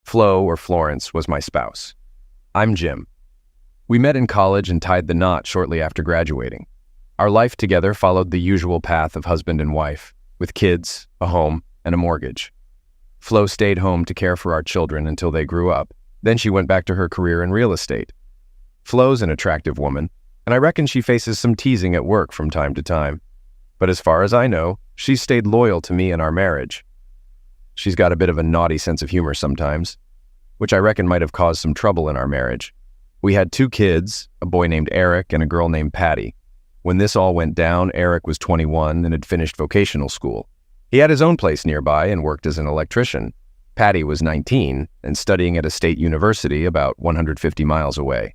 Flo, or Florence, was my spouse. I'm Jim. We met in college and tied the knot shortly after graduating. Our life together followed the usual path of husband and wife, with kids, a home, and a mortgage. Flo stayed home to care for our children until they grew up. Then she went back to her career in real estate. Flo's an attractive woman, and I reckon she faces some teasing at work from time to time. But as far as I know, she's stayed loyal to me and our marriage. She's got a bit of a naughty sense of humor sometimes, which I reckon might have caused some trouble in our marriage. We had 2 kids, a boy named Eric and a girl named Patty. When this all went down, Eric was 21 and had finished vocational school. He had his own place nearby and worked as an electrician. Patty was 19 and studying at a state university about 150 miles away.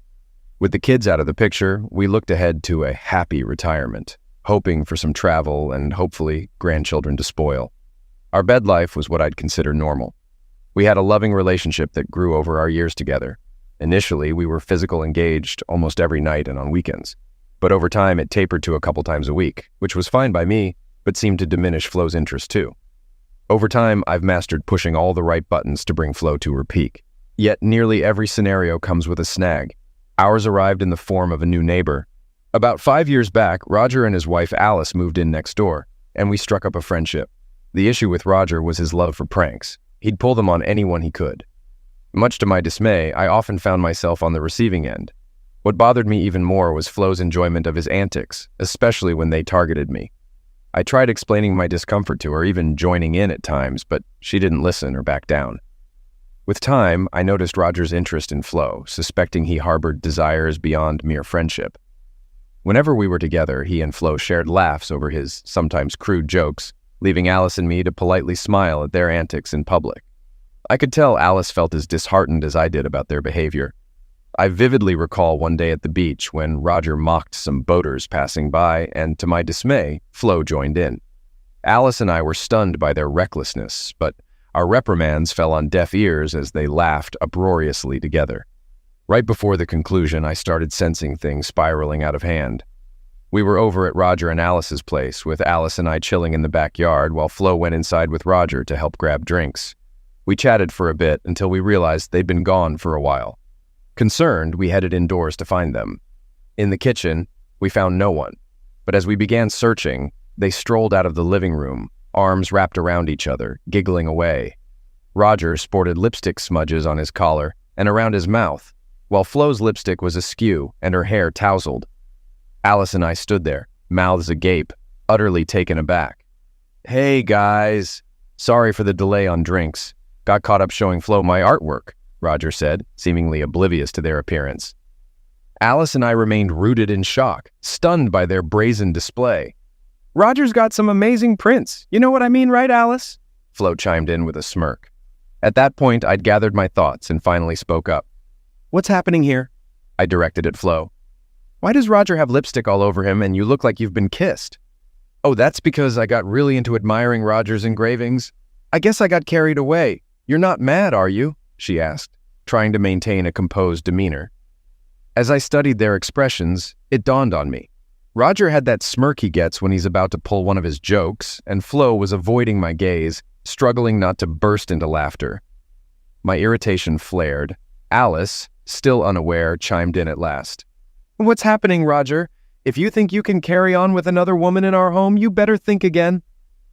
With the kids out of the picture, we looked ahead to a happy retirement, hoping for some travel and hopefully grandchildren to spoil. Our bed life was what I'd consider normal. We had a loving relationship that grew over our years together. Initially, we were physical engaged almost every night and on weekends. But over time, it tapered to a couple times a week, which was fine by me, but seemed to diminish Flo's interest too. Over time, I've mastered pushing all the right buttons to bring Flo to her peak. Yet nearly every scenario comes with a snag. Ours arrived in the form of a new neighbor. About 5 years back, Roger and his wife Alice moved in next door, and we struck up a friendship. The issue with Roger was his love for pranks. He'd pull them on anyone he could. Much to my dismay, I often found myself on the receiving end. What bothered me even more was Flo's enjoyment of his antics, especially when they targeted me. I tried explaining my discomfort to her, even joining in at times, but she didn't listen or back down. With time, I noticed Roger's interest in Flo, suspecting he harbored desires beyond mere friendship. Whenever we were together, he and Flo shared laughs over his sometimes crude jokes, leaving Alice and me to politely smile at their antics in public. I could tell Alice felt as disheartened as I did about their behavior. I vividly recall one day at the beach when Roger mocked some boaters passing by, and to my dismay, Flo joined in. Alice and I were stunned by their recklessness, but our reprimands fell on deaf ears as they laughed uproariously together. Right before the conclusion, I started sensing things spiraling out of hand. We were over at Roger and Alice's place, with Alice and I chilling in the backyard while Flo went inside with Roger to help grab drinks. We chatted for a bit until we realized they'd been gone for a while. Concerned, we headed indoors to find them. In the kitchen, we found no one, but as we began searching, they strolled out of the living room, arms wrapped around each other, giggling away. Roger sported lipstick smudges on his collar and around his mouth, while Flo's lipstick was askew and her hair tousled. Alice and I stood there, mouths agape, utterly taken aback. "Hey, guys. Sorry for the delay on drinks. Got caught up showing Flo my artwork," Roger said, seemingly oblivious to their appearance. Alice and I remained rooted in shock, stunned by their brazen display. "Roger's got some amazing prints. You know what I mean, right, Alice?" Flo chimed in with a smirk. At that point, I'd gathered my thoughts and finally spoke up. "What's happening here?" I directed at Flo. "Why does Roger have lipstick all over him and you look like you've been kissed?" "Oh, that's because I got really into admiring Roger's engravings. I guess I got carried away. You're not mad, are you?" she asked, trying to maintain a composed demeanor. As I studied their expressions, it dawned on me. Roger had that smirk he gets when he's about to pull one of his jokes, and Flo was avoiding my gaze, struggling not to burst into laughter. My irritation flared. Alice, still unaware, chimed in at last. "What's happening, Roger? If you think you can carry on with another woman in our home, you better think again."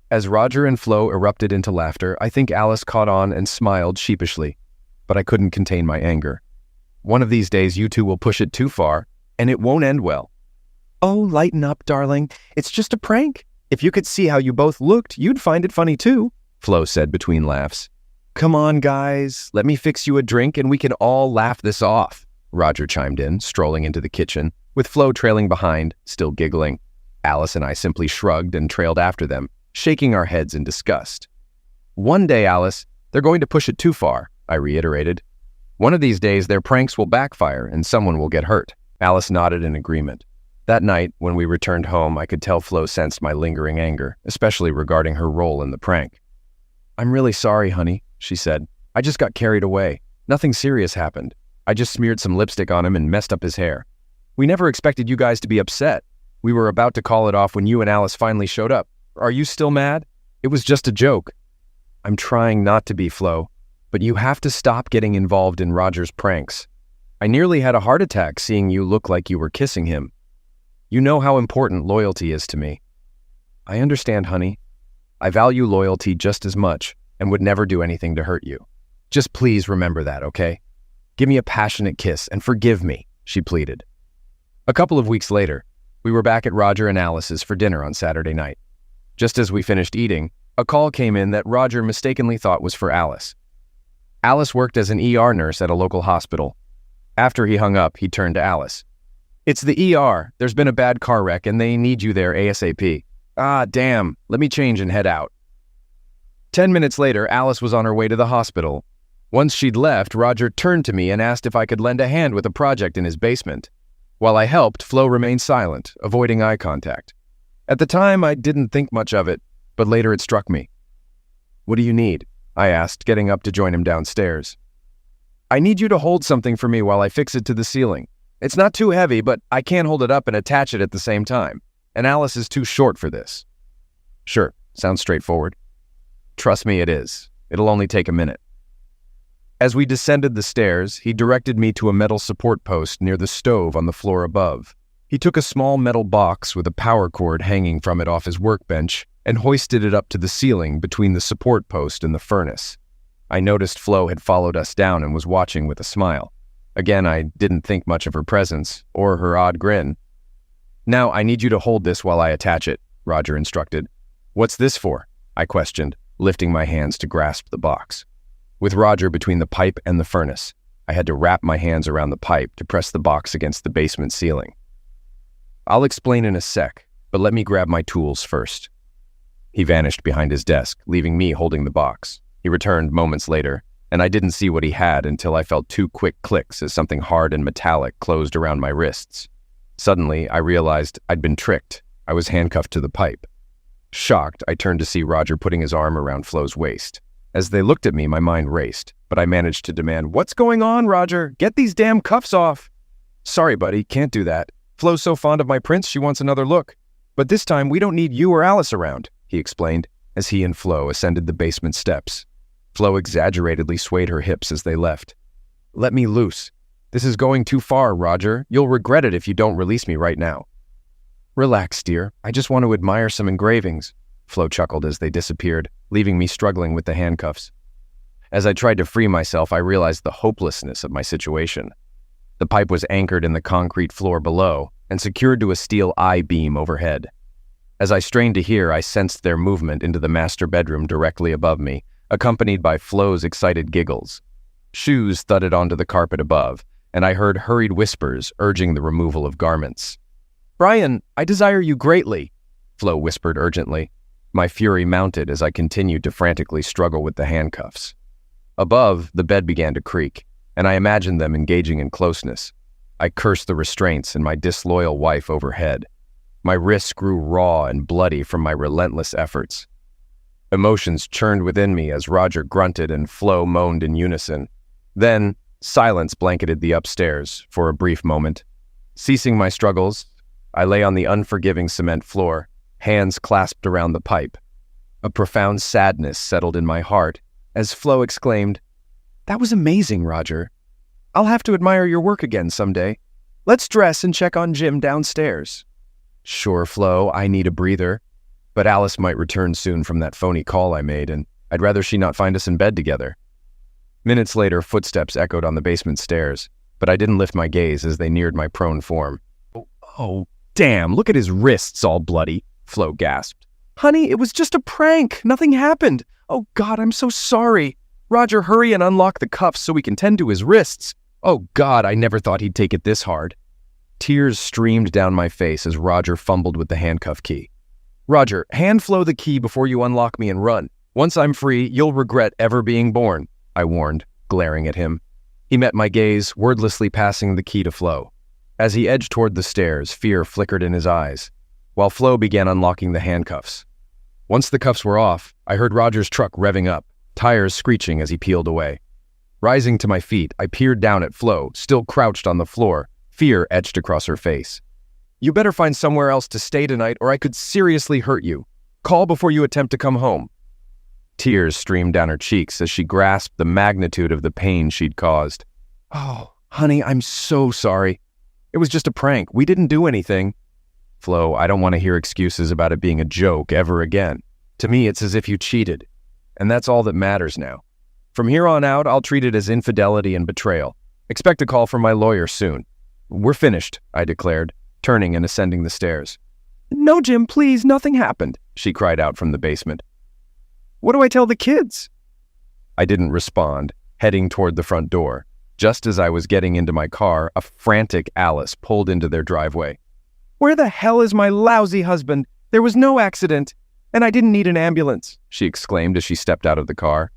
As Roger and Flo erupted into laughter, I think Alice caught on and smiled sheepishly, but I couldn't contain my anger. "One of these days you two will push it too far, and it won't end well." "Oh, lighten up, darling. It's just a prank. If you could see how you both looked, you'd find it funny too," Flo said between laughs. "Come on, guys. Let me fix you a drink and we can all laugh this off," Roger chimed in, strolling into the kitchen, with Flo trailing behind, still giggling. Alice and I simply shrugged and trailed after them, shaking our heads in disgust. "One day, Alice, they're going to push it too far," I reiterated. "One of these days, their pranks will backfire and someone will get hurt." Alice nodded in agreement. That night, when we returned home, I could tell Flo sensed my lingering anger, especially regarding her role in the prank. "I'm really sorry, honey," she said. "I just got carried away. Nothing serious happened. I just smeared some lipstick on him and messed up his hair. We never expected you guys to be upset. We were about to call it off when you and Alice finally showed up. Are you still mad? It was just a joke." "I'm trying not to be, Flo. but you have to stop getting involved in Roger's pranks. I nearly had a heart attack seeing you look like you were kissing him. You know how important loyalty is to me." "I understand, honey. I value loyalty just as much and would never do anything to hurt you. Just please remember that, okay? Give me a passionate kiss and forgive me," she pleaded. A couple of weeks later, we were back at Roger and Alice's for dinner on Saturday night. Just as we finished eating, a call came in that Roger mistakenly thought was for Alice. Alice worked as an ER nurse at a local hospital. After he hung up, he turned to Alice. "It's the ER. There's been a bad car wreck and they need you there ASAP. Ah, damn. Let me change and head out." 10 minutes later, Alice was on her way to the hospital. Once she'd left, Roger turned to me and asked if I could lend a hand with a project in his basement. While I helped, Flo remained silent, avoiding eye contact. At the time, I didn't think much of it, but later it struck me. "What do you need?" I asked, getting up to join him downstairs. "I need you to hold something for me while I fix it to the ceiling. It's not too heavy, but I can't hold it up and attach it at the same time, and Alice is too short for this." "Sure, sounds straightforward." "Trust me, it is. It'll only take a minute." As we descended the stairs, he directed me to a metal support post near the stove on the floor above. He took a small metal box with a power cord hanging from it off his workbench and hoisted it up to the ceiling between the support post and the furnace. I noticed Flo had followed us down and was watching with a smile. Again, I didn't think much of her presence or her odd grin. "Now, I need you to hold this while I attach it," Roger instructed. "What's this for?" I questioned, lifting my hands to grasp the box. With Roger between the pipe and the furnace, I had to wrap my hands around the pipe to press the box against the basement ceiling. "I'll explain in a sec, but let me grab my tools first." He vanished behind his desk, leaving me holding the box. He returned moments later, and I didn't see what he had until I felt 2 quick clicks as something hard and metallic closed around my wrists. Suddenly, I realized I'd been tricked. I was handcuffed to the pipe. Shocked, I turned to see Roger putting his arm around Flo's waist. As they looked at me, my mind raced, but I managed to demand, "What's going on, Roger? Get these damn cuffs off!" "Sorry, buddy, can't do that. Flo's so fond of my prints, she wants another look. But this time, we don't need you or Alice around," he explained, as he and Flo ascended the basement steps. Flo exaggeratedly swayed her hips as they left. "Let me loose. This is going too far, Roger. You'll regret it if you don't release me right now." "Relax, dear. I just want to admire some engravings," Flo chuckled as they disappeared, leaving me struggling with the handcuffs. As I tried to free myself, I realized the hopelessness of my situation. The pipe was anchored in the concrete floor below and secured to a steel I-beam overhead. As I strained to hear, I sensed their movement into the master bedroom directly above me, accompanied by Flo's excited giggles. Shoes thudded onto the carpet above, and I heard hurried whispers urging the removal of garments. "Brian, I desire you greatly," Flo whispered urgently. My fury mounted as I continued to frantically struggle with the handcuffs. Above, the bed began to creak, and I imagined them engaging in closeness. I cursed the restraints and my disloyal wife overhead. My wrists grew raw and bloody from my relentless efforts. Emotions churned within me as Roger grunted and Flo moaned in unison. Then, silence blanketed the upstairs for a brief moment. Ceasing my struggles, I lay on the unforgiving cement floor, hands clasped around the pipe. A profound sadness settled in my heart as Flo exclaimed, "That was amazing, Roger. I'll have to admire your work again someday. Let's dress and check on Jim downstairs." "Sure, Flo, I need a breather. But Alice might return soon from that phony call I made, and I'd rather she not find us in bed together." Minutes later, footsteps echoed on the basement stairs, but I didn't lift my gaze as they neared my prone form. Oh, damn, look at his wrists all bloody," Flo gasped. "Honey, it was just a prank. Nothing happened. Oh, God, I'm so sorry. Roger, hurry and unlock the cuffs so we can tend to his wrists. Oh, God, I never thought he'd take it this hard." Tears streamed down my face as Roger fumbled with the handcuff key. "Roger, hand Flo the key before you unlock me and run. Once I'm free, you'll regret ever being born," I warned, glaring at him. He met my gaze, wordlessly passing the key to Flo. As he edged toward the stairs, fear flickered in his eyes, while Flo began unlocking the handcuffs. Once the cuffs were off, I heard Roger's truck revving up, tires screeching as he peeled away. Rising to my feet, I peered down at Flo, still crouched on the floor, fear etched across her face. "You better find somewhere else to stay tonight or I could seriously hurt you. Call before you attempt to come home." Tears streamed down her cheeks as she grasped the magnitude of the pain she'd caused. "Oh, honey, I'm so sorry. It was just a prank. We didn't do anything." "Flo, I don't want to hear excuses about it being a joke ever again. To me, it's as if you cheated. And that's all that matters now. From here on out, I'll treat it as infidelity and betrayal. Expect a call from my lawyer soon." "We're finished," I declared, turning and ascending the stairs. "No, Jim, please, nothing happened," she cried out from the basement. "What do I tell the kids?" I didn't respond, heading toward the front door. Just as I was getting into my car, a frantic Alice pulled into their driveway. "Where the hell is my lousy husband? There was no accident, and I didn't need an ambulance," she exclaimed as she stepped out of the car.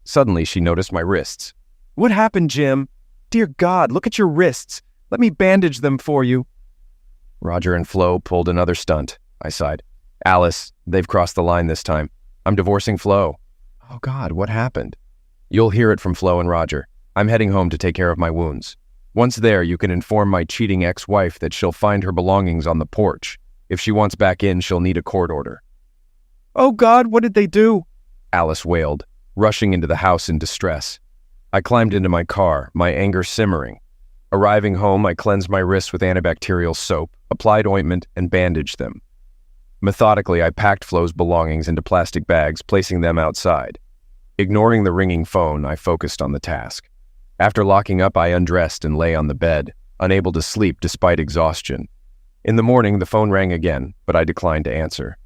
Suddenly, she noticed my wrists. "What happened, Jim? Dear God, look at your wrists. Let me bandage them for you." Roger and Flo pulled another stunt, I sighed. "Alice, they've crossed the line this time. I'm divorcing Flo." "Oh God, what happened?" "You'll hear it from Flo and Roger. I'm heading home to take care of my wounds. Once there, you can inform my cheating ex-wife that she'll find her belongings on the porch. If she wants back in, she'll need a court order." "Oh God, what did they do?" Alice wailed, rushing into the house in distress. I climbed into my car, my anger simmering. Arriving home, I cleansed my wrists with antibacterial soap, applied ointment, and bandaged them. Methodically, I packed Flo's belongings into plastic bags, placing them outside. Ignoring the ringing phone, I focused on the task. After locking up, I undressed and lay on the bed, unable to sleep despite exhaustion. In the morning, the phone rang again, but I declined to answer.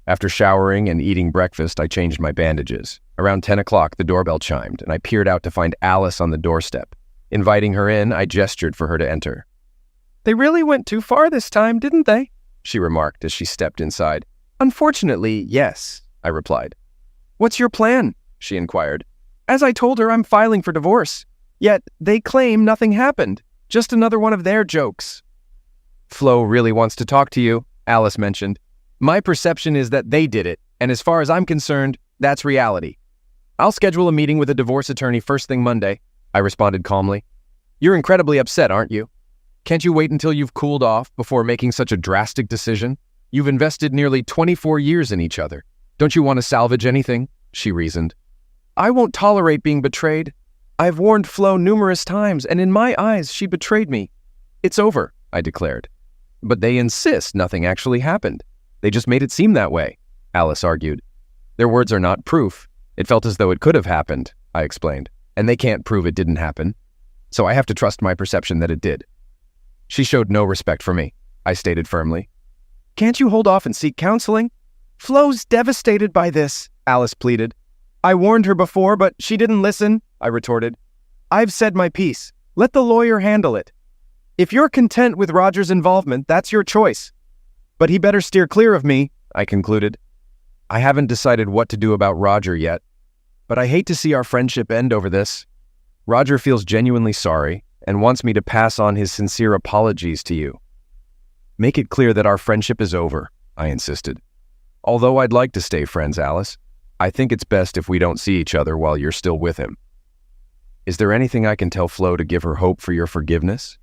After showering and eating breakfast, I changed my bandages. Around 10 o'clock, the doorbell chimed, and I peered out to find Alice on the doorstep. Inviting her in, I gestured for her to enter. "They really went too far this time, didn't they?" she remarked as she stepped inside. "Unfortunately, yes," I replied. "What's your plan?" she inquired. "As I told her, I'm filing for divorce. Yet they claim nothing happened. Just another one of their jokes." "Flo really wants to talk to you," Alice mentioned. "My perception is that they did it, and as far as I'm concerned, that's reality. I'll schedule a meeting with a divorce attorney first thing Monday," I responded calmly. "You're incredibly upset, aren't you? Can't you wait until you've cooled off before making such a drastic decision? You've invested nearly 24 years in each other. Don't you want to salvage anything?" she reasoned. "I won't tolerate being betrayed. I've warned Flo numerous times, and in my eyes, she betrayed me. It's over," I declared. "But they insist nothing actually happened. They just made it seem that way," Alice argued. "Their words are not proof. It felt as though it could have happened," I explained, "and they can't prove it didn't happen. So I have to trust my perception that it did." She showed no respect for me, I stated firmly. "Can't you hold off and seek counseling? Flo's devastated by this," Alice pleaded. "I warned her before, but she didn't listen," I retorted. "I've said my piece. Let the lawyer handle it. If you're content with Roger's involvement, that's your choice. But he better steer clear of me," I concluded. "I haven't decided what to do about Roger yet, but I hate to see our friendship end over this. Roger feels genuinely sorry and wants me to pass on his sincere apologies to you. Make it clear that our friendship is over," I insisted. "Although I'd like to stay friends, Alice, I think it's best if we don't see each other while you're still with him. Is there anything I can tell Flo to give her hope for your forgiveness?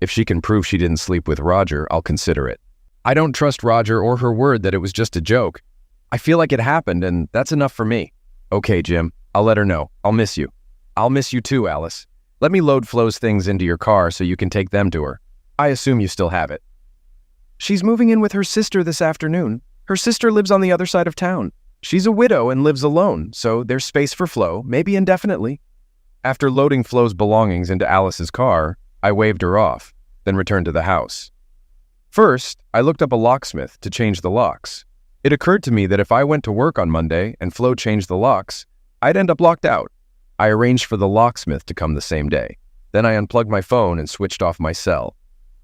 If she can prove she didn't sleep with Roger, I'll consider it. I don't trust Roger or her word that it was just a joke. I feel like it happened, and that's enough for me." "Okay, Jim, I'll let her know. I'll miss you." "I'll miss you too, Alice. Let me load Flo's things into your car so you can take them to her. I assume you still have it." "She's moving in with her sister this afternoon. Her sister lives on the other side of town. She's a widow and lives alone, so there's space for Flo, maybe indefinitely." After loading Flo's belongings into Alice's car, I waved her off, then returned to the house. First, I looked up a locksmith to change the locks. It occurred to me that if I went to work on Monday and Flo changed the locks, I'd end up locked out. I arranged for the locksmith to come the same day. Then I unplugged my phone and switched off my cell.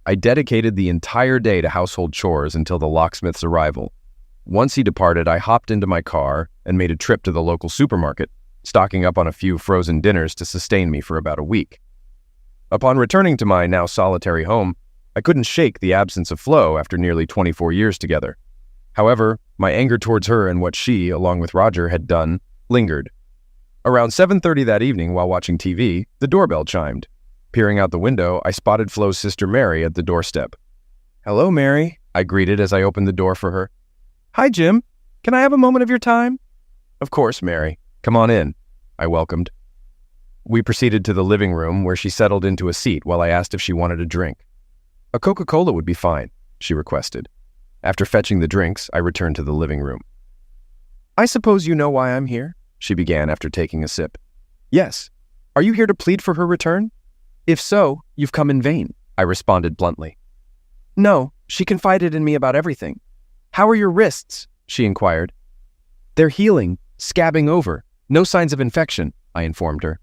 I dedicated the entire day to household chores until the locksmith's arrival. Once he departed, I hopped into my car and made a trip to the local supermarket, stocking up on a few frozen dinners to sustain me for about a week. Upon returning to my now solitary home, I couldn't shake the absence of Flo after nearly 24 years together. However, my anger towards her and what she, along with Roger, had done, lingered. Around 7:30 that evening, while watching TV, the doorbell chimed. Peering out the window, I spotted Flo's sister Mary at the doorstep. "Hello, Mary," I greeted as I opened the door for her. "Hi, Jim. Can I have a moment of your time?" Of course, Mary. Come on in, I welcomed. We proceeded to the living room where she settled into a seat while I asked if she wanted a drink. A Coca-Cola would be fine, she requested. After fetching the drinks, I returned to the living room. I suppose you know why I'm here, she began after taking a sip. Yes. Are you here to plead for her return? If so, you've come in vain, I responded bluntly. No, she confided in me about everything. How are your wrists? She inquired. They're healing, scabbing over. No signs of infection, I informed her.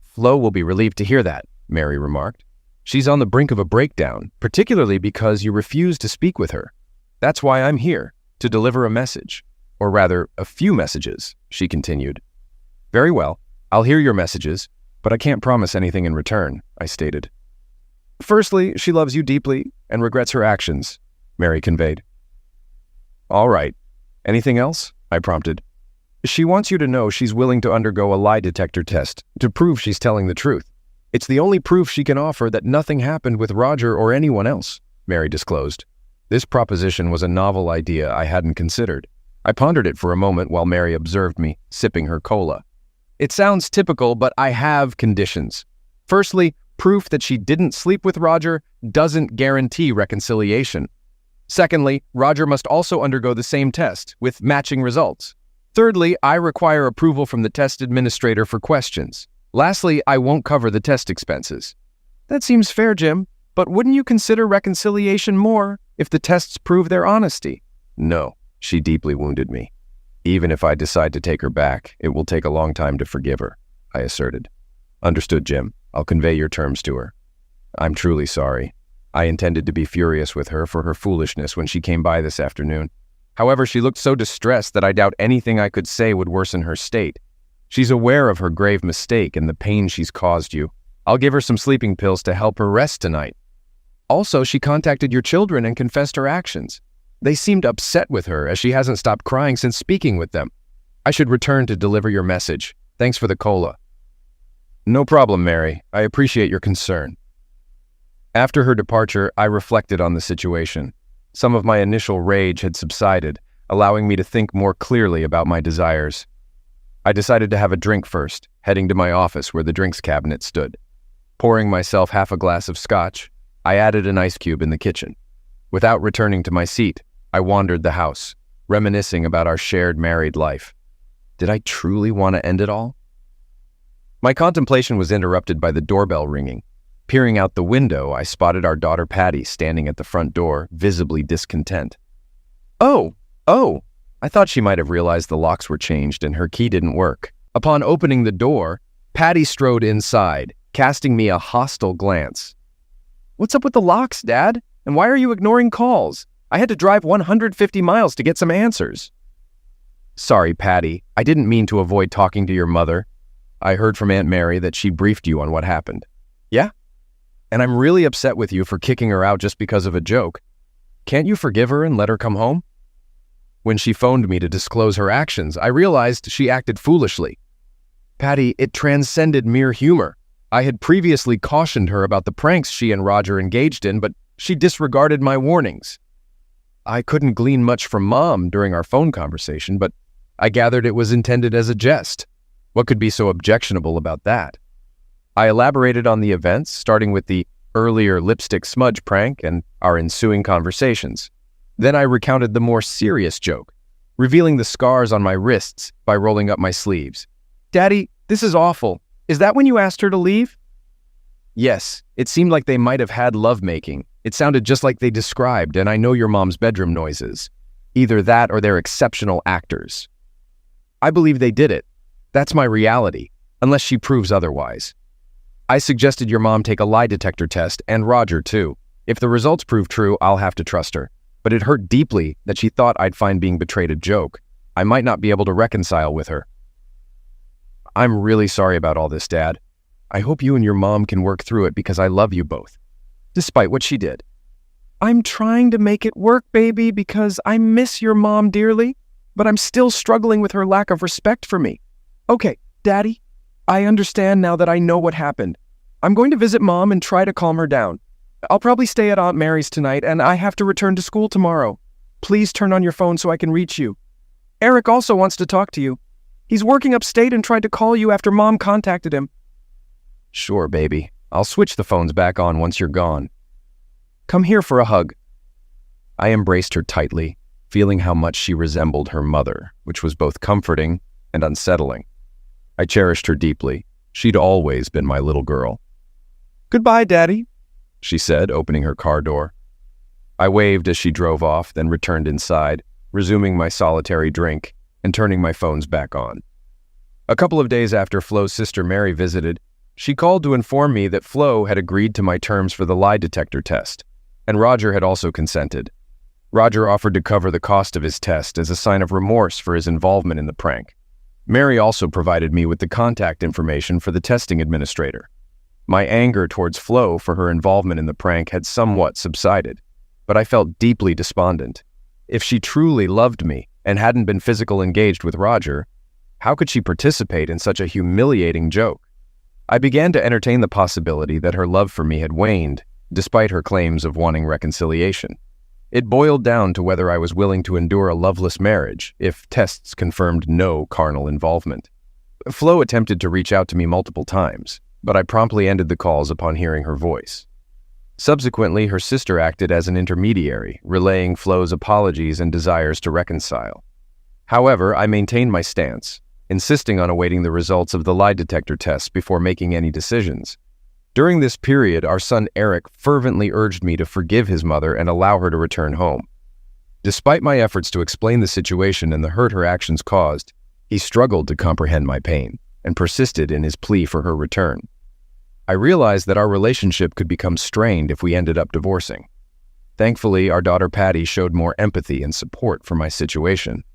Flo will be relieved to hear that, Mary remarked. She's on the brink of a breakdown, particularly because you refused to speak with her. That's why I'm here, to deliver a message. Or rather, a few messages, she continued. Very well, I'll hear your messages, but I can't promise anything in return, I stated. Firstly, she loves you deeply and regrets her actions, Mary conveyed. All right. Anything else? I prompted. She wants you to know she's willing to undergo a lie detector test to prove she's telling the truth. It's the only proof she can offer that nothing happened with Roger or anyone else, Mary disclosed. This proposition was a novel idea I hadn't considered. I pondered it for a moment while Mary observed me, sipping her cola. It sounds typical, but I have conditions. Firstly, proof that she didn't sleep with Roger doesn't guarantee reconciliation. Secondly, Roger must also undergo the same test, with matching results. Thirdly, I require approval from the test administrator for questions. Lastly, I won't cover the test expenses. That seems fair, Jim, but wouldn't you consider reconciliation more if the tests prove their honesty? No, she deeply wounded me. Even if I decide to take her back, it will take a long time to forgive her, I asserted. Understood, Jim. I'll convey your terms to her. I'm truly sorry. I intended to be furious with her for her foolishness when she came by this afternoon. However, she looked so distressed that I doubt anything I could say would worsen her state. She's aware of her grave mistake and the pain she's caused you. I'll give her some sleeping pills to help her rest tonight. Also, she contacted your children and confessed her actions. They seemed upset with her as she hasn't stopped crying since speaking with them. I should return to deliver your message. Thanks for the cola. No problem, Mary. I appreciate your concern. After her departure, I reflected on the situation. Some of my initial rage had subsided, allowing me to think more clearly about my desires. I decided to have a drink first, heading to my office where the drinks cabinet stood. Pouring myself half a glass of scotch, I added an ice cube in the kitchen. Without returning to my seat, I wandered the house, reminiscing about our shared married life. Did I truly want to end it all? My contemplation was interrupted by the doorbell ringing. Peering out the window, I spotted our daughter Patty standing at the front door, visibly discontent. Oh, I thought she might have realized the locks were changed and her key didn't work. Upon opening the door, Patty strode inside, casting me a hostile glance. What's up with the locks, Dad? And why are you ignoring calls? I had to drive 150 miles to get some answers. Sorry, Patty. I didn't mean to avoid talking to your mother. I heard from Aunt Mary that she briefed you on what happened. Yeah? And I'm really upset with you for kicking her out just because of a joke. Can't you forgive her and let her come home? When she phoned me to disclose her actions, I realized she acted foolishly. Patty, it transcended mere humor. I had previously cautioned her about the pranks she and Roger engaged in, but she disregarded my warnings. I couldn't glean much from Mom during our phone conversation, but I gathered it was intended as a jest. What could be so objectionable about that? I elaborated on the events, starting with the earlier lipstick smudge prank and our ensuing conversations. Then I recounted the more serious joke, revealing the scars on my wrists by rolling up my sleeves. Daddy, this is awful. Is that when you asked her to leave? Yes, it seemed like they might have had lovemaking. It sounded just like they described, and I know your mom's bedroom noises. Either that or they're exceptional actors. I believe they did it. That's my reality, unless she proves otherwise. I suggested your mom take a lie detector test, and Roger too. If the results prove true, I'll have to trust her. But it hurt deeply that she thought I'd find being betrayed a joke. I might not be able to reconcile with her. I'm really sorry about all this, Dad. I hope you and your mom can work through it because I love you both, despite what she did. I'm trying to make it work, baby, because I miss your mom dearly, but I'm still struggling with her lack of respect for me. Okay, Daddy, I understand now that I know what happened. I'm going to visit Mom and try to calm her down. I'll probably stay at Aunt Mary's tonight, and I have to return to school tomorrow. Please turn on your phone so I can reach you. Eric also wants to talk to you. He's working upstate and tried to call you after Mom contacted him. Sure, baby. I'll switch the phones back on once you're gone. Come here for a hug. I embraced her tightly, feeling how much she resembled her mother, which was both comforting and unsettling. I cherished her deeply. She'd always been my little girl. Goodbye, Daddy, she said, opening her car door. I waved as she drove off, then returned inside, resuming my solitary drink and turning my phones back on. A couple of days after Flo's sister Mary visited, she called to inform me that Flo had agreed to my terms for the lie detector test, and Roger had also consented. Roger offered to cover the cost of his test as a sign of remorse for his involvement in the prank. Mary also provided me with the contact information for the testing administrator. My anger towards Flo for her involvement in the prank had somewhat subsided, but I felt deeply despondent. If she truly loved me and hadn't been physically engaged with Roger, how could she participate in such a humiliating joke? I began to entertain the possibility that her love for me had waned, despite her claims of wanting reconciliation. It boiled down to whether I was willing to endure a loveless marriage if tests confirmed no carnal involvement. Flo attempted to reach out to me multiple times, but I promptly ended the calls upon hearing her voice. Subsequently, her sister acted as an intermediary, relaying Flo's apologies and desires to reconcile. However, I maintained my stance, insisting on awaiting the results of the lie detector test before making any decisions. During this period, our son Eric fervently urged me to forgive his mother and allow her to return home. Despite my efforts to explain the situation and the hurt her actions caused, he struggled to comprehend my pain and persisted in his plea for her return. I realized that our relationship could become strained if we ended up divorcing. Thankfully, our daughter Patty showed more empathy and support for my situation.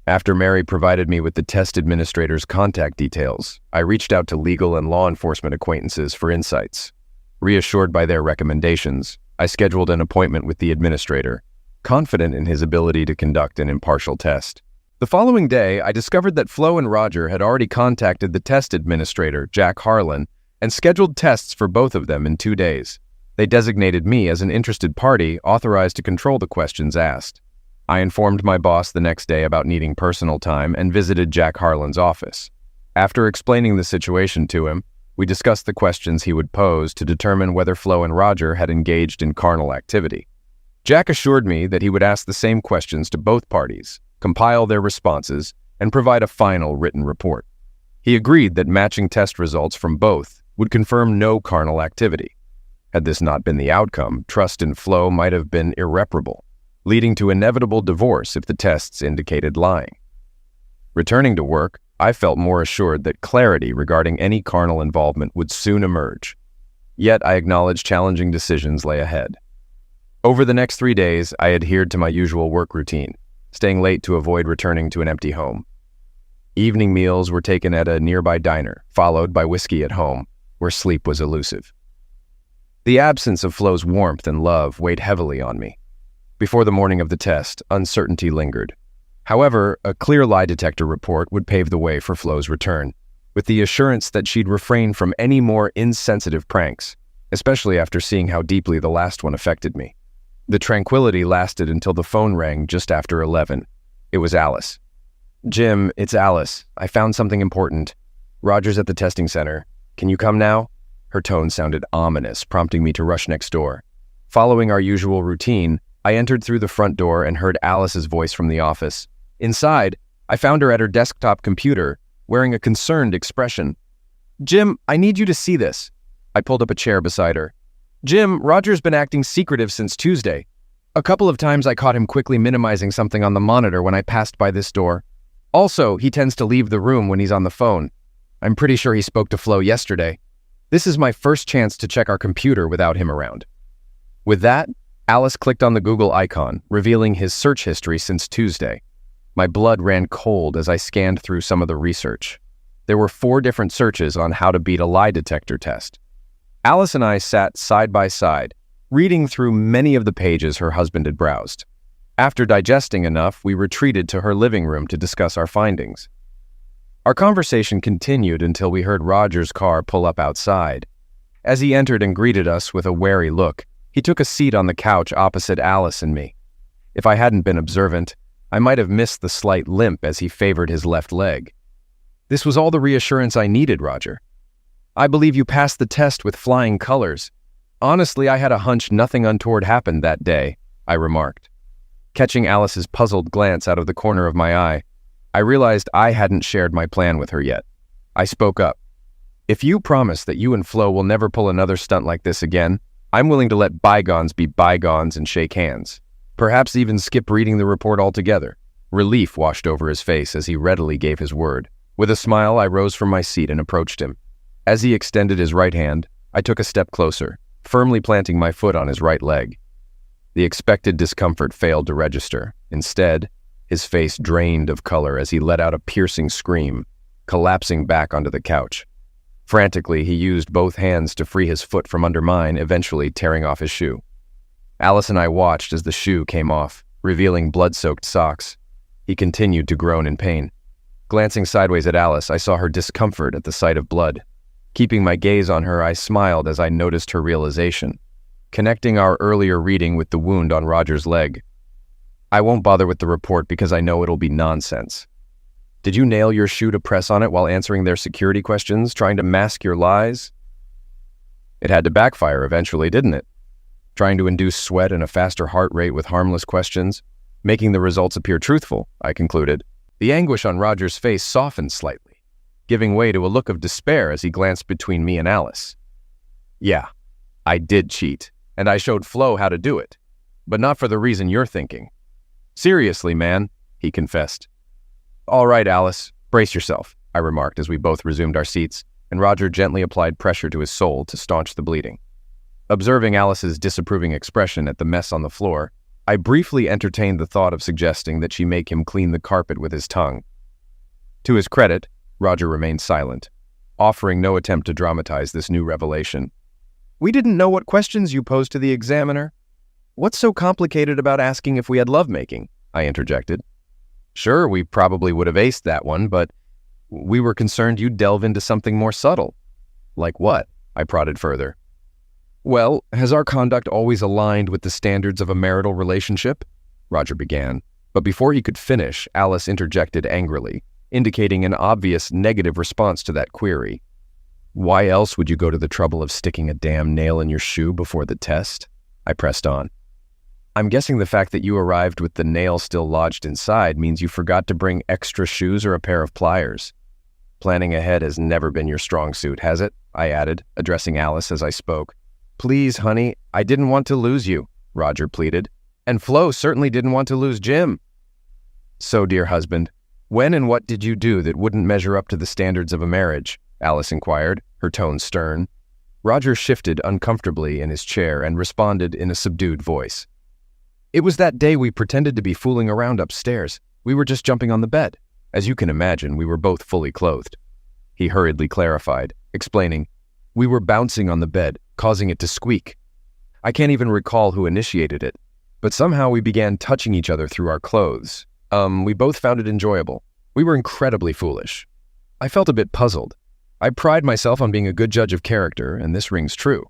After Mary provided me with the test administrator's contact details, I reached out to legal and law enforcement acquaintances for insights. Reassured by their recommendations, I scheduled an appointment with the administrator, confident in his ability to conduct an impartial test. The following day, I discovered that Flo and Roger had already contacted the test administrator, Jack Harlan, and scheduled tests for both of them in 2 days. They designated me as an interested party authorized to control the questions asked. I informed my boss the next day about needing personal time and visited Jack Harlan's office. After explaining the situation to him, we discussed the questions he would pose to determine whether Flo and Roger had engaged in carnal activity. Jack assured me that he would ask the same questions to both parties, compile their responses, and provide a final written report. He agreed that matching test results from both would confirm no carnal activity. Had this not been the outcome, trust in Flo might have been irreparable, leading to inevitable divorce if the tests indicated lying. Returning to work, I felt more assured that clarity regarding any carnal involvement would soon emerge. Yet I acknowledged challenging decisions lay ahead. Over the next 3 days, I adhered to my usual work routine, staying late to avoid returning to an empty home. Evening meals were taken at a nearby diner, followed by whiskey at home, where sleep was elusive. The absence of Flo's warmth and love weighed heavily on me. Before the morning of the test, uncertainty lingered. However, a clear lie detector report would pave the way for Flo's return, with the assurance that she'd refrain from any more insensitive pranks, especially after seeing how deeply the last one affected me. The tranquility lasted until the phone rang just after 11. It was Alice. "Jim, it's Alice. I found something important. Roger's at the testing center. Can you come now?" Her tone sounded ominous, prompting me to rush next door. Following our usual routine, I entered through the front door and heard Alice's voice from the office. Inside, I found her at her desktop computer, wearing a concerned expression. "Jim, I need you to see this." I pulled up a chair beside her. "Jim, Roger's been acting secretive since Tuesday. A couple of times I caught him quickly minimizing something on the monitor when I passed by this door. Also, he tends to leave the room when he's on the phone. I'm pretty sure he spoke to Flo yesterday. This is my first chance to check our computer without him around." With that, Alice clicked on the Google icon, revealing his search history since Tuesday. My blood ran cold as I scanned through some of the research. There were 4 different searches on how to beat a lie detector test. Alice and I sat side by side, reading through many of the pages her husband had browsed. After digesting enough, we retreated to her living room to discuss our findings. Our conversation continued until we heard Roger's car pull up outside. As he entered and greeted us with a wary look, he took a seat on the couch opposite Alice and me. If I hadn't been observant, I might have missed the slight limp as he favored his left leg. This was all the reassurance I needed, Roger. I believe you passed the test with flying colors. Honestly, I had a hunch nothing untoward happened that day, I remarked. Catching Alice's puzzled glance out of the corner of my eye, I realized I hadn't shared my plan with her yet. I spoke up. If you promise that you and Flo will never pull another stunt like this again, I'm willing to let bygones be bygones and shake hands. Perhaps even skip reading the report altogether. Relief washed over his face as he readily gave his word. With a smile, I rose from my seat and approached him. As he extended his right hand, I took a step closer, firmly planting my foot on his right leg. The expected discomfort failed to register. Instead, his face drained of color as he let out a piercing scream, collapsing back onto the couch. Frantically, he used both hands to free his foot from under mine, eventually tearing off his shoe. Alice and I watched as the shoe came off, revealing blood-soaked socks. He continued to groan in pain. Glancing sideways at Alice, I saw her discomfort at the sight of blood. Keeping my gaze on her, I smiled as I noticed her realization, connecting our earlier reading with the wound on Roger's leg. I won't bother with the report because I know it'll be nonsense. Did you nail your shoe to press on it while answering their security questions, trying to mask your lies? It had to backfire eventually, didn't it? Trying to induce sweat and a faster heart rate with harmless questions, making the results appear truthful, I concluded. The anguish on Roger's face softened slightly, giving way to a look of despair as he glanced between me and Alice. Yeah, I did cheat, and I showed Flo how to do it, but not for the reason you're thinking. Seriously, man, he confessed. All right, Alice, brace yourself, I remarked as we both resumed our seats, and Roger gently applied pressure to his sole to staunch the bleeding. Observing Alice's disapproving expression at the mess on the floor, I briefly entertained the thought of suggesting that she make him clean the carpet with his tongue. To his credit, Roger remained silent, offering no attempt to dramatize this new revelation. We didn't know what questions you posed to the examiner. What's so complicated about asking if we had lovemaking? I interjected. Sure, we probably would have aced that one, but we were concerned you'd delve into something more subtle. Like what? I prodded further. Well, has our conduct always aligned with the standards of a marital relationship? Roger began, but before he could finish, Alice interjected angrily, indicating an obvious negative response to that query. Why else would you go to the trouble of sticking a damn nail in your shoe before the test? I pressed on. I'm guessing the fact that you arrived with the nail still lodged inside means you forgot to bring extra shoes or a pair of pliers. Planning ahead has never been your strong suit, has it? I added, addressing Alice as I spoke. Please, honey, I didn't want to lose you, Roger pleaded. And Flo certainly didn't want to lose Jim. So, dear husband, when and what did you do that wouldn't measure up to the standards of a marriage? Alice inquired, her tone stern. Roger shifted uncomfortably in his chair and responded in a subdued voice. It was that day we pretended to be fooling around upstairs. We were just jumping on the bed. As you can imagine, we were both fully clothed. He hurriedly clarified, explaining, we were bouncing on the bed, causing it to squeak. I can't even recall who initiated it, but somehow we began touching each other through our clothes. We both found it enjoyable. We were incredibly foolish. I felt a bit puzzled. I pride myself on being a good judge of character, and this rings true.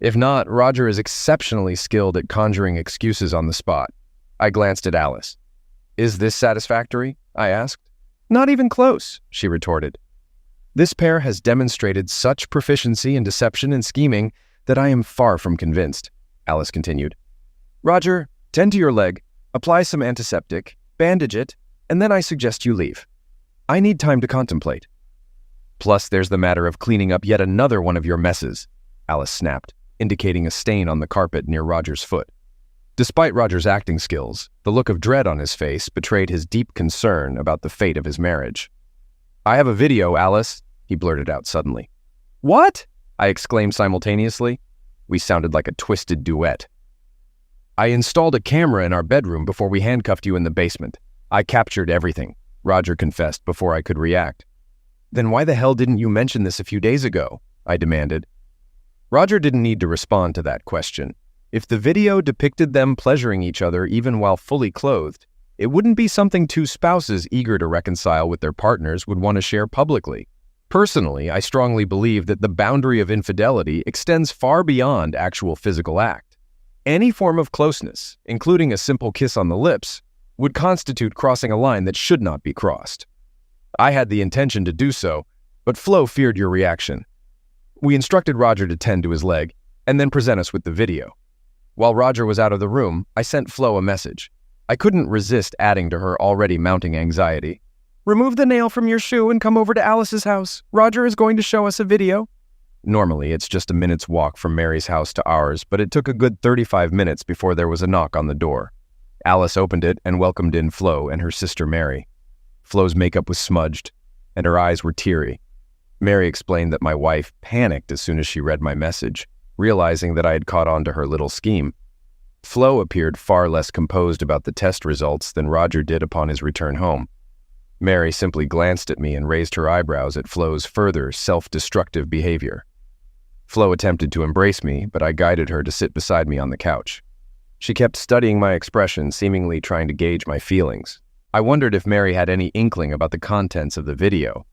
If not, Roger is exceptionally skilled at conjuring excuses on the spot. I glanced at Alice. Is this satisfactory? I asked. Not even close, she retorted. This pair has demonstrated such proficiency in deception and scheming that I am far from convinced, Alice continued. Roger, tend to your leg, apply some antiseptic, bandage it, and then I suggest you leave. I need time to contemplate. Plus, there's the matter of cleaning up yet another one of your messes, Alice snapped, indicating a stain on the carpet near Roger's foot. Despite Roger's acting skills, the look of dread on his face betrayed his deep concern about the fate of his marriage. I have a video, Alice, he blurted out suddenly. What? I exclaimed simultaneously. We sounded like a twisted duet. I installed a camera in our bedroom before we handcuffed you in the basement. I captured everything, Roger confessed before I could react. Then why the hell didn't you mention this a few days ago? I demanded. Roger didn't need to respond to that question. If the video depicted them pleasuring each other even while fully clothed, it wouldn't be something two spouses eager to reconcile with their partners would want to share publicly. Personally, I strongly believe that the boundary of infidelity extends far beyond actual physical act. Any form of closeness, including a simple kiss on the lips, would constitute crossing a line that should not be crossed. I had the intention to do so, but Flo feared your reaction. We instructed Roger to tend to his leg, and then present us with the video. While Roger was out of the room, I sent Flo a message. I couldn't resist adding to her already mounting anxiety. Remove the nail from your shoe and come over to Alice's house. Roger is going to show us a video. Normally, it's just a minute's walk from Mary's house to ours, but it took a good 35 minutes before there was a knock on the door. Alice opened it and welcomed in Flo and her sister Mary. Flo's makeup was smudged, and her eyes were teary. Mary explained that my wife panicked as soon as she read my message, realizing that I had caught on to her little scheme. Flo appeared far less composed about the test results than Roger did upon his return home. Mary simply glanced at me and raised her eyebrows at Flo's further self-destructive behavior. Flo attempted to embrace me, but I guided her to sit beside me on the couch. She kept studying my expression, seemingly trying to gauge my feelings. I wondered if Mary had any inkling about the contents of the video.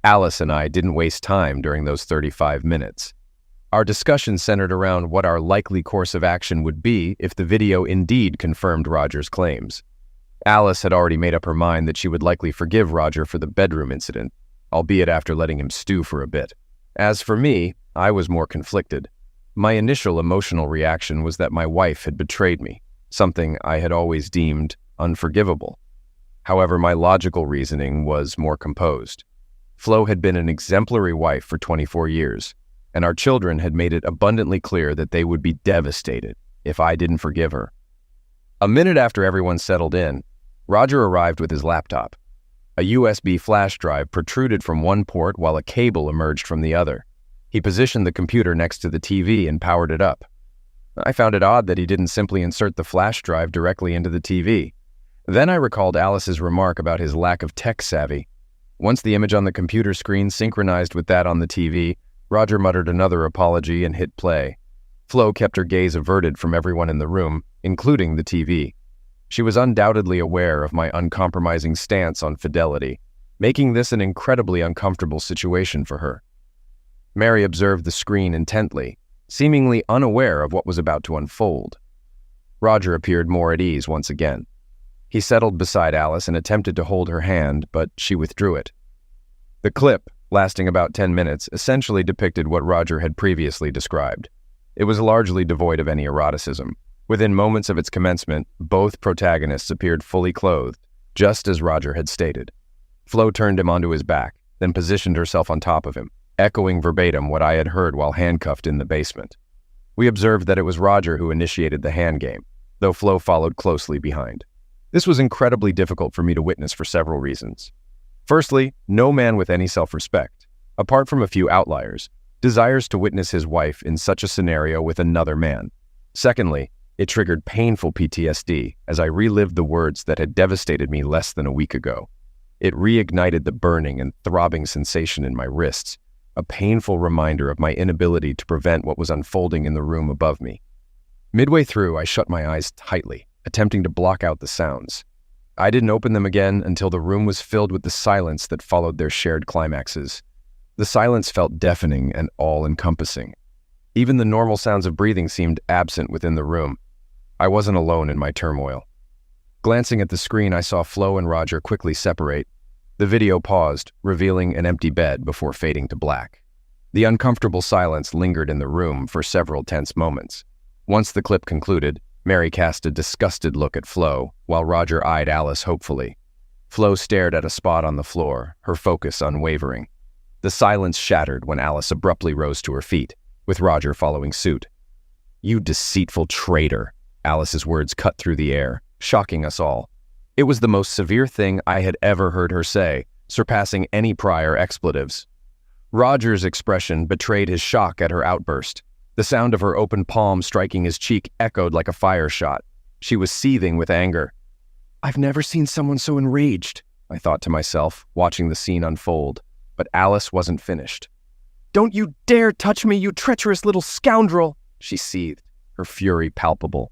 Alice and I didn't waste time during those 35 minutes. Our discussion centered around what our likely course of action would be if the video indeed confirmed Roger's claims. Alice had already made up her mind that she would likely forgive Roger for the bedroom incident, albeit after letting him stew for a bit. As for me, I was more conflicted. My initial emotional reaction was that my wife had betrayed me, something I had always deemed unforgivable. However, my logical reasoning was more composed. Flo had been an exemplary wife for 24 years, and our children had made it abundantly clear that they would be devastated if I didn't forgive her. A minute after everyone settled in, Roger arrived with his laptop. A USB flash drive protruded from one port while a cable emerged from the other. He positioned the computer next to the TV and powered it up. I found it odd that he didn't simply insert the flash drive directly into the TV. Then I recalled Alice's remark about his lack of tech savvy. Once the image on the computer screen synchronized with that on the TV, Roger muttered another apology and hit play. Flo kept her gaze averted from everyone in the room, including the TV. She was undoubtedly aware of my uncompromising stance on fidelity, making this an incredibly uncomfortable situation for her. Mary observed the screen intently, seemingly unaware of what was about to unfold. Roger appeared more at ease once again. He settled beside Alice and attempted to hold her hand, but she withdrew it. The clip, lasting about 10 minutes, essentially depicted what Roger had previously described. It was largely devoid of any eroticism. Within moments of its commencement, both protagonists appeared fully clothed, just as Roger had stated. Flo turned him onto his back, then positioned herself on top of him, echoing verbatim what I had heard while handcuffed in the basement. We observed that it was Roger who initiated the hand game, though Flo followed closely behind. This was incredibly difficult for me to witness for several reasons. Firstly, no man with any self-respect, apart from a few outliers, desires to witness his wife in such a scenario with another man. Secondly, it triggered painful PTSD as I relived the words that had devastated me less than a week ago. It reignited the burning and throbbing sensation in my wrists, a painful reminder of my inability to prevent what was unfolding in the room above me. Midway through, I shut my eyes tightly, attempting to block out the sounds. I didn't open them again until the room was filled with the silence that followed their shared climaxes. The silence felt deafening and all-encompassing. Even the normal sounds of breathing seemed absent within the room. I wasn't alone in my turmoil. Glancing at the screen, I saw Flo and Roger quickly separate. The video paused, revealing an empty bed before fading to black. The uncomfortable silence lingered in the room for several tense moments. Once the clip concluded, Mary cast a disgusted look at Flo, while Roger eyed Alice hopefully. Flo stared at a spot on the floor, her focus unwavering. The silence shattered when Alice abruptly rose to her feet, with Roger following suit. "You deceitful traitor," Alice's words cut through the air, shocking us all. It was the most severe thing I had ever heard her say, surpassing any prior expletives. Roger's expression betrayed his shock at her outburst. The sound of her open palm striking his cheek echoed like a fire shot. She was seething with anger. "I've never seen someone so enraged," I thought to myself, watching the scene unfold. But Alice wasn't finished. "Don't you dare touch me, you treacherous little scoundrel!" she seethed, her fury palpable.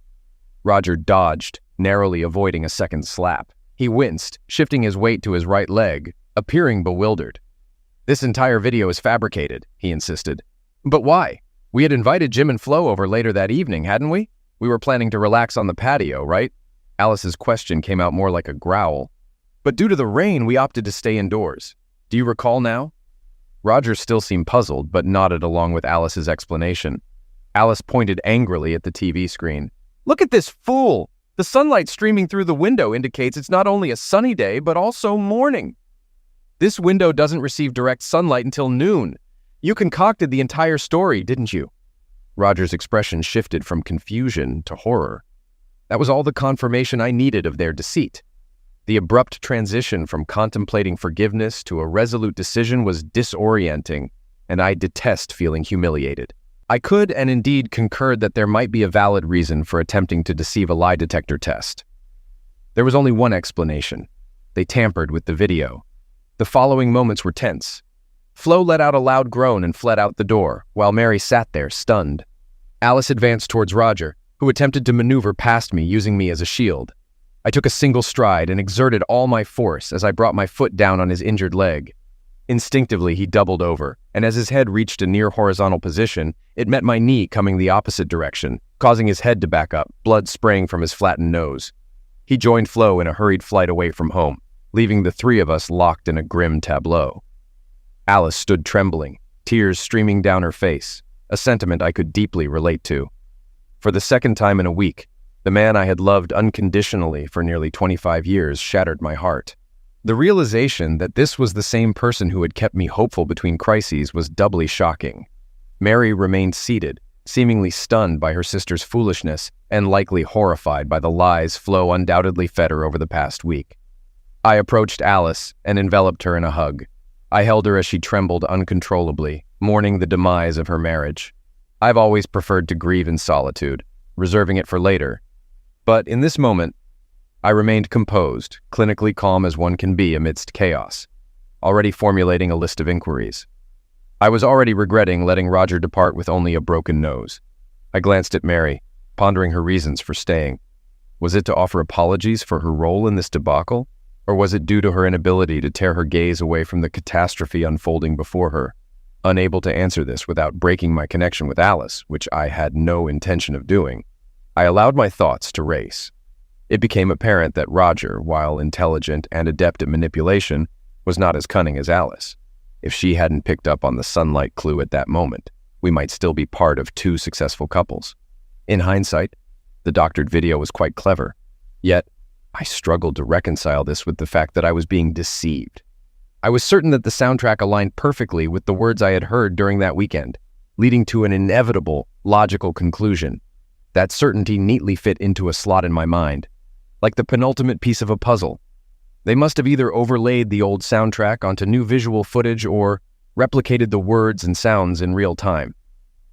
Roger dodged, narrowly avoiding a second slap. He winced, shifting his weight to his right leg, appearing bewildered. "This entire video is fabricated," he insisted. "But why? We had invited Jim and Flo over later that evening, hadn't we? We were planning to relax on the patio, right?" Alice's question came out more like a growl. "But due to the rain, we opted to stay indoors. Do you recall now? Roger still seemed puzzled, but nodded along with Alice's explanation. Alice pointed angrily at the TV screen. Look at this fool! The sunlight streaming through the window indicates it's not only a sunny day, but also morning. This window doesn't receive direct sunlight until noon. You concocted the entire story, didn't you? Roger's expression shifted from confusion to horror. That was all the confirmation I needed of their deceit. The abrupt transition from contemplating forgiveness to a resolute decision was disorienting, and I detest feeling humiliated. I could and indeed concurred that there might be a valid reason for attempting to deceive a lie detector test. There was only one explanation. They tampered with the video. The following moments were tense. Flo let out a loud groan and fled out the door, while Mary sat there, stunned. Alice advanced towards Roger, who attempted to maneuver past me, using me as a shield. I took a single stride and exerted all my force as I brought my foot down on his injured leg. Instinctively, he doubled over, and as his head reached a near horizontal position, it met my knee coming the opposite direction, causing his head to back up, blood spraying from his flattened nose. He joined Flo in a hurried flight away from home, leaving the three of us locked in a grim tableau. Alice stood trembling, tears streaming down her face, a sentiment I could deeply relate to. For the second time in a week, the man I had loved unconditionally for nearly 25 years shattered my heart. The realization that this was the same person who had kept me hopeful between crises was doubly shocking. Mary remained seated, seemingly stunned by her sister's foolishness and likely horrified by the lies Flo undoubtedly fed her over the past week. I approached Alice and enveloped her in a hug. I held her as she trembled uncontrollably, mourning the demise of her marriage. I've always preferred to grieve in solitude, reserving it for later. But in this moment, I remained composed, clinically calm as one can be amidst chaos, already formulating a list of inquiries. I was already regretting letting Roger depart with only a broken nose. I glanced at Mary, pondering her reasons for staying. Was it to offer apologies for her role in this debacle, or was it due to her inability to tear her gaze away from the catastrophe unfolding before her? Unable to answer this without breaking my connection with Alice, which I had no intention of doing, I allowed my thoughts to race. It became apparent that Roger, while intelligent and adept at manipulation, was not as cunning as Alice. If she hadn't picked up on the sunlight clue at that moment, we might still be part of two successful couples. In hindsight, the doctored video was quite clever. Yet, I struggled to reconcile this with the fact that I was being deceived. I was certain that the soundtrack aligned perfectly with the words I had heard during that weekend, leading to an inevitable, logical conclusion. That certainty neatly fit into a slot in my mind, like the penultimate piece of a puzzle. They must have either overlaid the old soundtrack onto new visual footage or replicated the words and sounds in real time.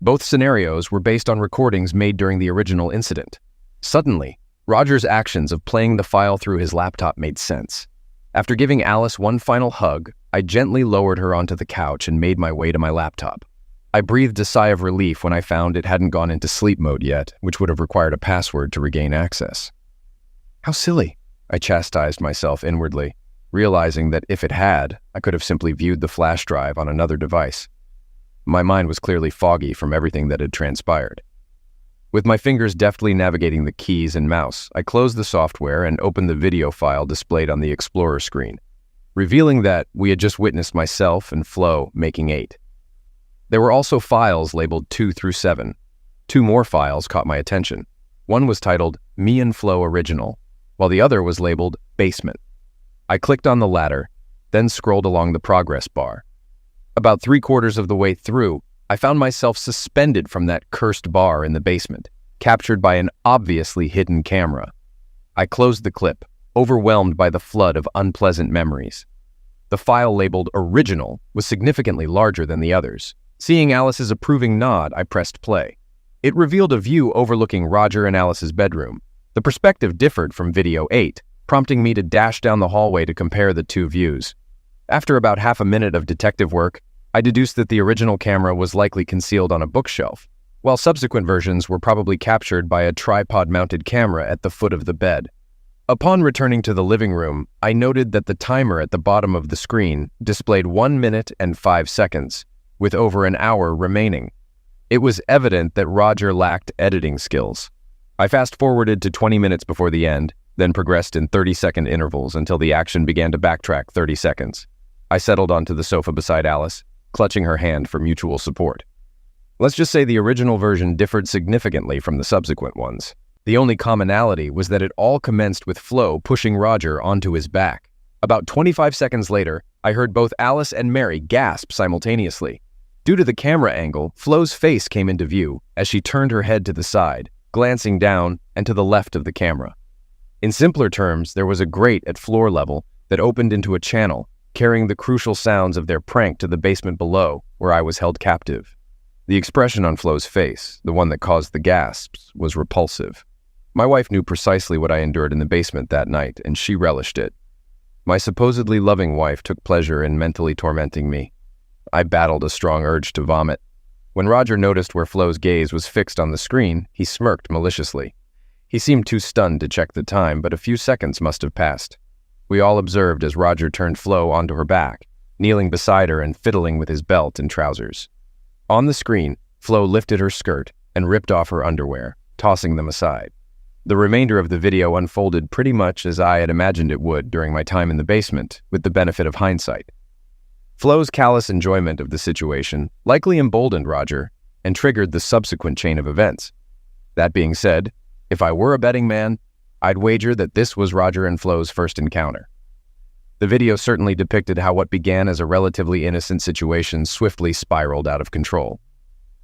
Both scenarios were based on recordings made during the original incident. Suddenly, Roger's actions of playing the file through his laptop made sense. After giving Alice one final hug, I gently lowered her onto the couch and made my way to my laptop. I breathed a sigh of relief when I found it hadn't gone into sleep mode yet, which would have required a password to regain access. How silly, I chastised myself inwardly, realizing that if it had, I could have simply viewed the flash drive on another device. My mind was clearly foggy from everything that had transpired. With my fingers deftly navigating the keys and mouse, I closed the software and opened the video file displayed on the Explorer screen, revealing that we had just witnessed myself and Flo making 8. There were also files labeled 2 through 7. 2 more files caught my attention. One was titled Me and Flo Original, while the other was labeled Basement. I clicked on the latter, then scrolled along the progress bar. About 3/4 of the way through, I found myself suspended from that cursed bar in the basement, captured by an obviously hidden camera. I closed the clip, overwhelmed by the flood of unpleasant memories. The file labeled Original was significantly larger than the others. Seeing Alice's approving nod, I pressed play. It revealed a view overlooking Roger and Alice's bedroom. The perspective differed from video 8, prompting me to dash down the hallway to compare the two views. After about half a minute of detective work, I deduced that the original camera was likely concealed on a bookshelf, while subsequent versions were probably captured by a tripod-mounted camera at the foot of the bed. Upon returning to the living room, I noted that the timer at the bottom of the screen displayed 1 minute and 5 seconds, with over an hour remaining. It was evident that Roger lacked editing skills. I fast-forwarded to 20 minutes before the end, then progressed in 30-second intervals until the action began to backtrack 30 seconds. I settled onto the sofa beside Alice, clutching her hand for mutual support. Let's just say the original version differed significantly from the subsequent ones. The only commonality was that it all commenced with Flo pushing Roger onto his back. About 25 seconds later, I heard both Alice and Mary gasp simultaneously. Due to the camera angle, Flo's face came into view as she turned her head to the side, glancing down and to the left of the camera. In simpler terms, there was a grate at floor level that opened into a channel, carrying the crucial sounds of their prank to the basement below, where I was held captive. The expression on Flo's face, the one that caused the gasps, was repulsive. My wife knew precisely what I endured in the basement that night, and she relished it. My supposedly loving wife took pleasure in mentally tormenting me. I battled a strong urge to vomit. When Roger noticed where Flo's gaze was fixed on the screen, he smirked maliciously. He seemed too stunned to check the time, but a few seconds must have passed. We all observed as Roger turned Flo onto her back, kneeling beside her and fiddling with his belt and trousers. On the screen, Flo lifted her skirt and ripped off her underwear, tossing them aside. The remainder of the video unfolded pretty much as I had imagined it would during my time in the basement, with the benefit of hindsight. Flo's callous enjoyment of the situation likely emboldened Roger and triggered the subsequent chain of events. That being said, if I were a betting man, I'd wager that this was Roger and Flo's first encounter. The video certainly depicted how what began as a relatively innocent situation swiftly spiraled out of control.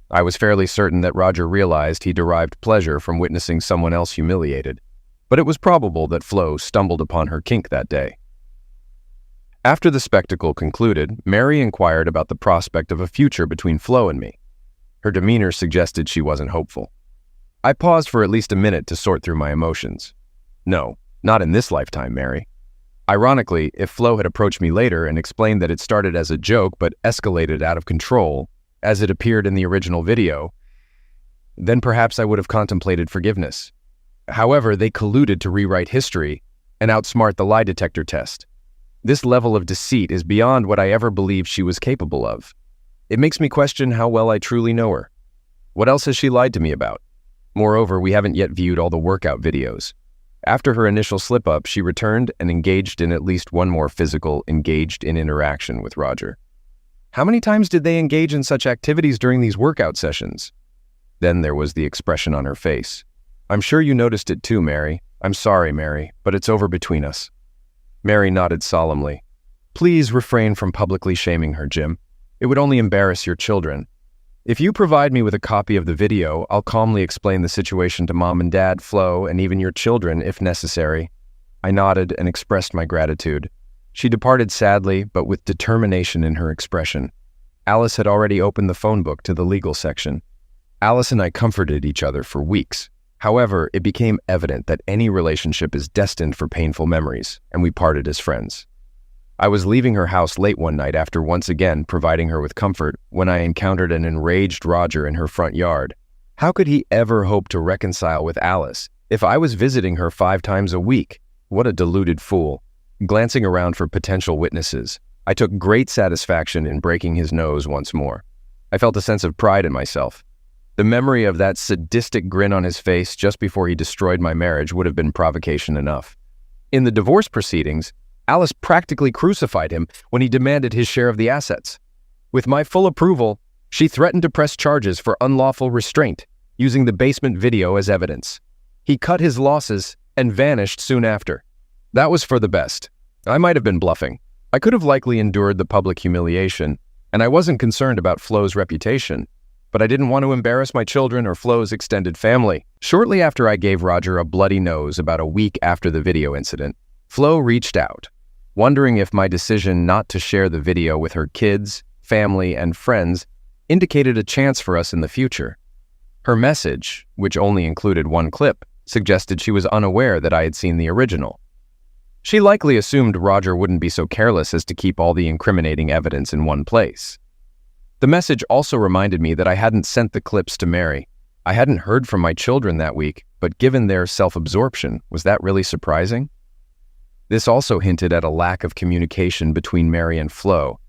I was fairly certain that Roger realized he derived pleasure from witnessing someone else humiliated, but it was probable that Flo stumbled upon her kink that day. After the spectacle concluded, Mary inquired about the prospect of a future between Flo and me. Her demeanor suggested she wasn't hopeful. I paused for at least a minute to sort through my emotions. No, not in this lifetime, Mary. Ironically, if Flo had approached me later and explained that it started as a joke but escalated out of control, as it appeared in the original video, then perhaps I would have contemplated forgiveness. However, they colluded to rewrite history and outsmart the lie detector test. This level of deceit is beyond what I ever believed she was capable of. It makes me question how well I truly know her. What else has she lied to me about? Moreover, we haven't yet viewed all the workout videos. After her initial slip-up, she returned and engaged in at least one more physical, interaction with Roger. How many times did they engage in such activities during these workout sessions? Then there was the expression on her face. I'm sure you noticed it too, Mary. I'm sorry, Mary, but it's over between us. Mary nodded solemnly. Please refrain from publicly shaming her, Jim. It would only embarrass your children. If you provide me with a copy of the video, I'll calmly explain the situation to Mom and Dad, Flo, and even your children if necessary. I nodded and expressed my gratitude. She departed sadly, but with determination in her expression. Alice had already opened the phone book to the legal section. Alice and I comforted each other for weeks. However, it became evident that any relationship is destined for painful memories, and we parted as friends. I was leaving her house late one night after once again providing her with comfort when I encountered an enraged Roger in her front yard. How could he ever hope to reconcile with Alice if I was visiting her 5 times a week? What a deluded fool. Glancing around for potential witnesses, I took great satisfaction in breaking his nose once more. I felt a sense of pride in myself. The memory of that sadistic grin on his face just before he destroyed my marriage would have been provocation enough. In the divorce proceedings, Alice practically crucified him when he demanded his share of the assets. With my full approval, she threatened to press charges for unlawful restraint, using the basement video as evidence. He cut his losses and vanished soon after. That was for the best. I might have been bluffing. I could have likely endured the public humiliation, and I wasn't concerned about Flo's reputation, but I didn't want to embarrass my children or Flo's extended family. Shortly after I gave Roger a bloody nose about a week after the video incident, Flo reached out, wondering if my decision not to share the video with her kids, family, and friends indicated a chance for us in the future. Her message, which only included one clip, suggested she was unaware that I had seen the original. She likely assumed Roger wouldn't be so careless as to keep all the incriminating evidence in one place. The message also reminded me that I hadn't sent the clips to Mary. I hadn't heard from my children that week, but given their self-absorption, was that really surprising? This also hinted at a lack of communication between Mary and Flo,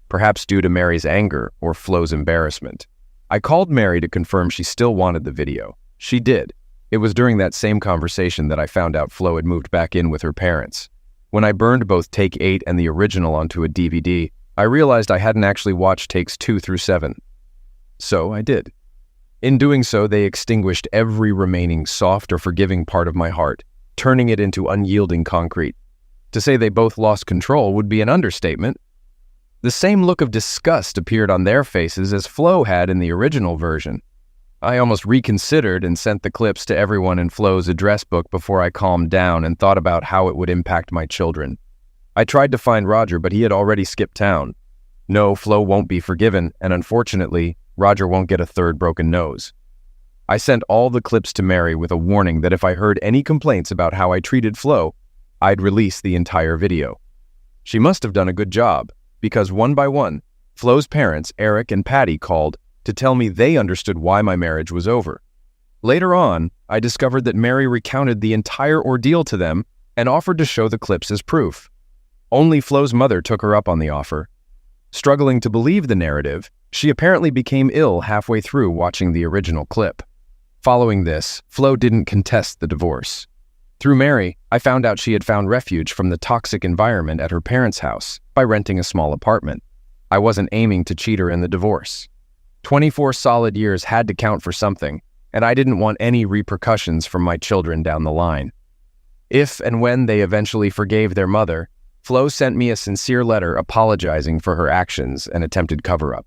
perhaps due to Mary's anger or Flo's embarrassment. I called Mary to confirm she still wanted the video. She did. It was during that same conversation that I found out Flo had moved back in with her parents. When I burned both Take 8 and the original onto a DVD, I realized I hadn't actually watched takes 2 through 7. So I did. In doing so, they extinguished every remaining soft or forgiving part of my heart, turning it into unyielding concrete. To say they both lost control would be an understatement. The same look of disgust appeared on their faces as Flo had in the original version. I almost reconsidered and sent the clips to everyone in Flo's address book before I calmed down and thought about how it would impact my children. I tried to find Roger, but he had already skipped town. No, Flo won't be forgiven, and unfortunately, Roger won't get a third broken nose. I sent all the clips to Mary with a warning that if I heard any complaints about how I treated Flo, I'd release the entire video. She must have done a good job, because one by one, Flo's parents, Eric and Patty, called to tell me they understood why my marriage was over. Later on, I discovered that Mary recounted the entire ordeal to them and offered to show the clips as proof. Only Flo's mother took her up on the offer. Struggling to believe the narrative, she apparently became ill halfway through watching the original clip. Following this, Flo didn't contest the divorce. Through Mary, I found out she had found refuge from the toxic environment at her parents' house by renting a small apartment. I wasn't aiming to cheat her in the divorce. 24 solid years had to count for something, and I didn't want any repercussions from my children down the line. If and when they eventually forgave their mother, Flo sent me a sincere letter apologizing for her actions and attempted cover-up.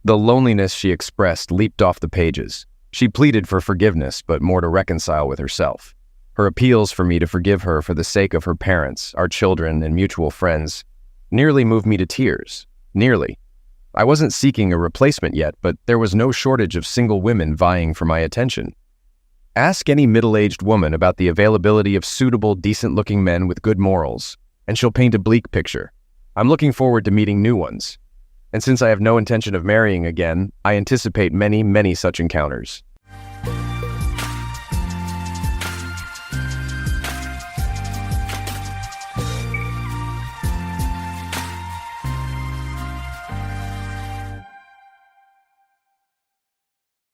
The loneliness she expressed leaped off the pages. She pleaded for forgiveness, but more to reconcile with herself. Her appeals for me to forgive her for the sake of her parents, our children, and mutual friends nearly moved me to tears. Nearly. I wasn't seeking a replacement yet, but there was no shortage of single women vying for my attention. Ask any middle-aged woman about the availability of suitable, decent-looking men with good morals, and she'll paint a bleak picture. I'm looking forward to meeting new ones. And since I have no intention of marrying again, I anticipate many, many such encounters.